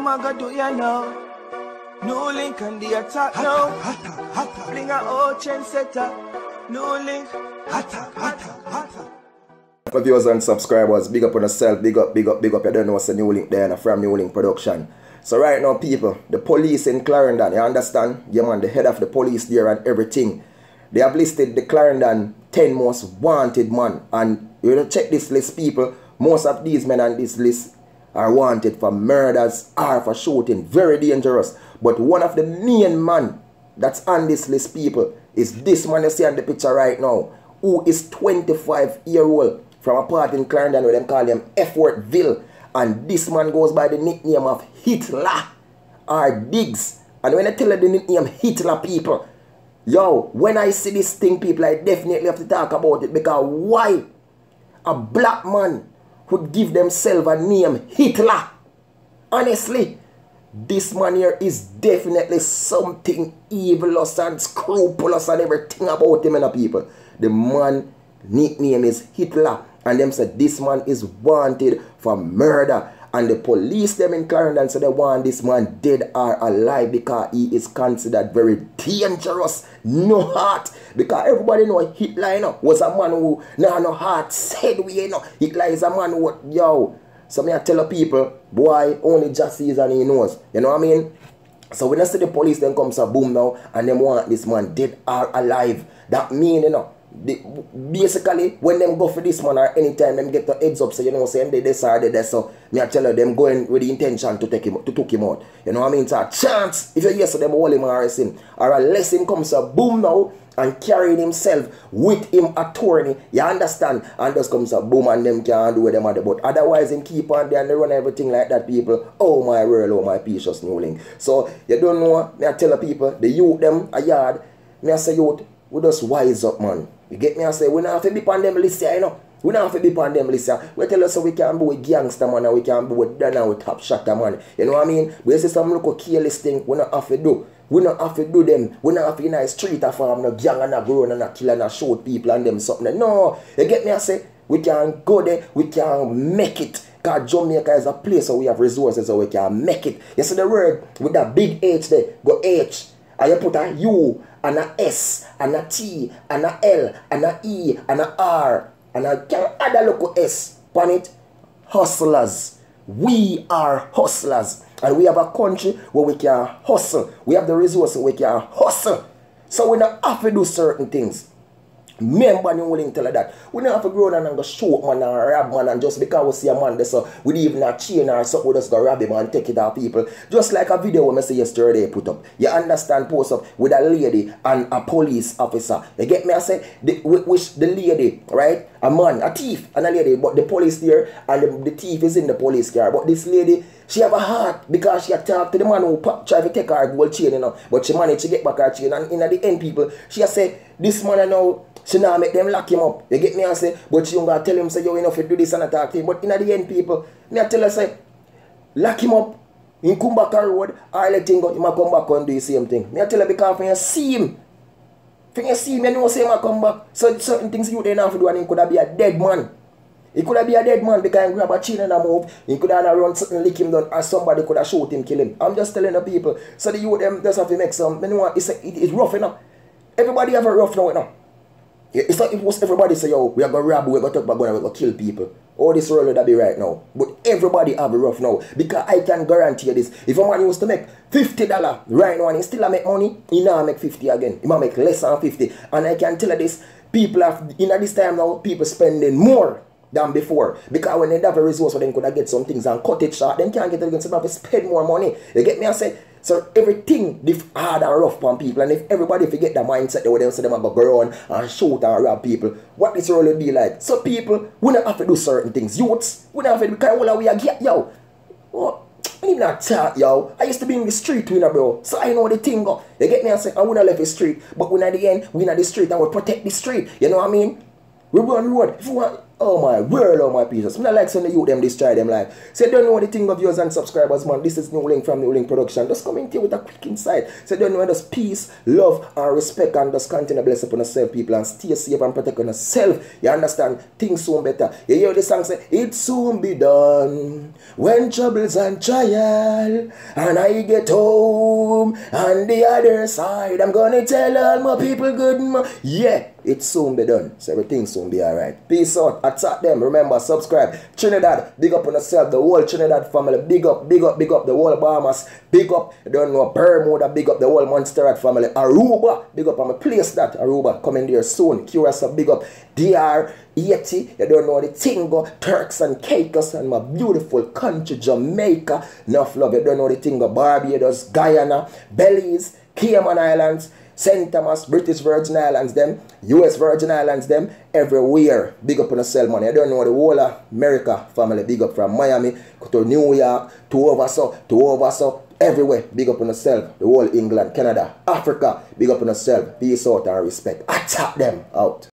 them I go do ya now. No link on the attack now. Bring a old trendsetter. No link. My viewers and subscribers, big up on yourself, big up. You don't know what's the New Link there from New Link Production. So right now, people, the police in Clarendon, you understand? Yeah, man, the head of the police there and everything. They have listed the Clarendon 10 most wanted man. And you know, check this list, people. Most of these men on this list are wanted for murders or for shooting. Very dangerous. But one of the main man that's on this list, people, is this man you see on the picture right now, who is 25-year-old from a part in Clarendon where them call him Effortville. And this man goes by the nickname of Hitler or Diggs. And when I tell you the nickname Hitler, people, yo, when I see this thing, people, I definitely have to talk about it. Because why a black man would give themselves a name Hitler? Honestly, this man here is definitely something evilous and scrupulous and everything about him, and people. The man nickname is Hitler. And them said this man is wanted for murder. And the police them in Clarendon said they want this man dead or alive because he is considered very dangerous. No heart. Because everybody know Hitler, you know, was a man who no heart said we, you know. Hitler is a man who, yo. So me I tell the people, boy, only just sees and he knows. You know what I mean? So when I see the police then comes a boom now and them want this man dead or alive. That mean, you know, basically, when them go for this man or anytime them get the heads up, so you know, saying they decided that, so me I tell them going with the intention to take him out. You know what I mean? It's a chance. If you hear so them hold him or arrest him, or unless him comes a boom now and carrying himself with him attorney, you understand? And just comes a boom and them can't do with them other. But otherwise him keep on there and they run everything like that, people. Oh my world, oh my precious New Link. So you don't know, me I tell the people, the youth them a yard, me I say youth, we just wise up, man. You get me? I say, we don't have to be on them list here, you know. We don't have to be on them list here. We tell us so we can be with gangster, man, and we can be with Dana, with top shotter, man. You know what I mean? We say some local careless thing, we don't have to do. We don't have to do them. We don't have to be in a street or farm, no gang and no grown and no kill and no shoot people and them something. No. You get me? I say, we can go there, we can make it. Because Jamaica is a place where we have resources so we can make it. You see the word with that big H there, go H. And you put a U and a S and a T and a L and a E and a R and I can add a local S on it. Hustlers. We are hustlers. And we have a country where we can hustle. We have the resources where we can hustle. So we don't have to do certain things. Remember, you willing to tell her that. We don't have to go down and go shoot man and rob man and just because we see a man there, so we even a chain or something, we just go rob him and take it off people. Just like a video we say yesterday put up. You understand, post up with a lady and a police officer. You get me? I say, which the lady, right? A man, a thief and a lady, but the police there and the thief is in the police car. But this lady, she have a heart because she had talked to the man who tried to take her gold chain, you know. But she managed to get back her chain. And in the end, people, she has said, this man now, she now make them lock him up. You get me? I say, but she gonna tell him, say, yo, enough to do this and attack him. But in the end, people, me I tell her, say, lock him up. He come back on road, or let him go, he might come back and do the same thing. Me I tell her because when you see him, when you see him, you know say he might come back. So certain things you don't have to do and he could have be a dead man. He could have been a dead man because he grab a chain and a move. He could have run something, lick him down, or somebody could have shoot him, kill him. I'm just telling the people. So the youth them just have to make some, you know, it's rough enough. Everybody have a rough now, you know. It's like if was everybody say, yo, we are going to rob, we are going to talk about gun, we are going to kill people. All this world that be right now. But everybody have a rough now. Because I can guarantee you this. If a man used to make $50 right now and he still make money, he now make 50 again. He might make less than 50. And I can tell you this, people have, in this time now, people spending more than before. Because when they have a resource where they could get some things and cut it short, they can't get it again, so they have to spend more money. You get me? I say, so everything hard and rough on people, and if everybody forget the mindset they would say them go around and shoot and rob people, what this really be like? So people, we don't have to do certain things. Youths, we don't have to, because all we are get, yo. Oh, I need not chat, yo. I used to be in the street, you know, bro. So I know the thing go. You get me? I say, I would not left the street, but when at the end, we in the street and we protect the street. You know what I mean? We run road. If you want, Oh my word, oh my pieces. I like some of the youth them destroy them life. Say don't know the thing of viewers and subscribers, man. This is New Link from New Link Production. Just coming to you with a quick insight. Say don't know just peace, love, and respect, and just continue to bless upon yourself, people, and stay safe and protect on yourself. You understand? Things soon better. You hear the song say, it soon be done when troubles and trial, and I get home on the other side. I'm gonna tell all my people good. Yeah, it soon be done. So everything soon be alright. Peace out. Attack them. Remember, subscribe. Trinidad, big up on yourself. The whole Trinidad family. Big up, big up, big up. The whole Bahamas. Big up. You don't know Bermuda. Big up the whole Montserrat family. Aruba. Big up on my place that. Aruba coming there soon. Curacao. Big up. DR. Yeti. You don't know the Tingo. Turks and Caicos. And my beautiful country Jamaica. Enough love. You don't know the Tingo. Barbados. Guyana. Belize. Cayman Islands. St. Thomas, British Virgin Islands, them, US Virgin Islands, them, everywhere. Big up on yourself, man. I don't know the whole of America family. Big up from Miami to New York, to over so, everywhere. Big up on yourself. The whole England, Canada, Africa. Big up on yourself. Peace out and respect. Attack them out.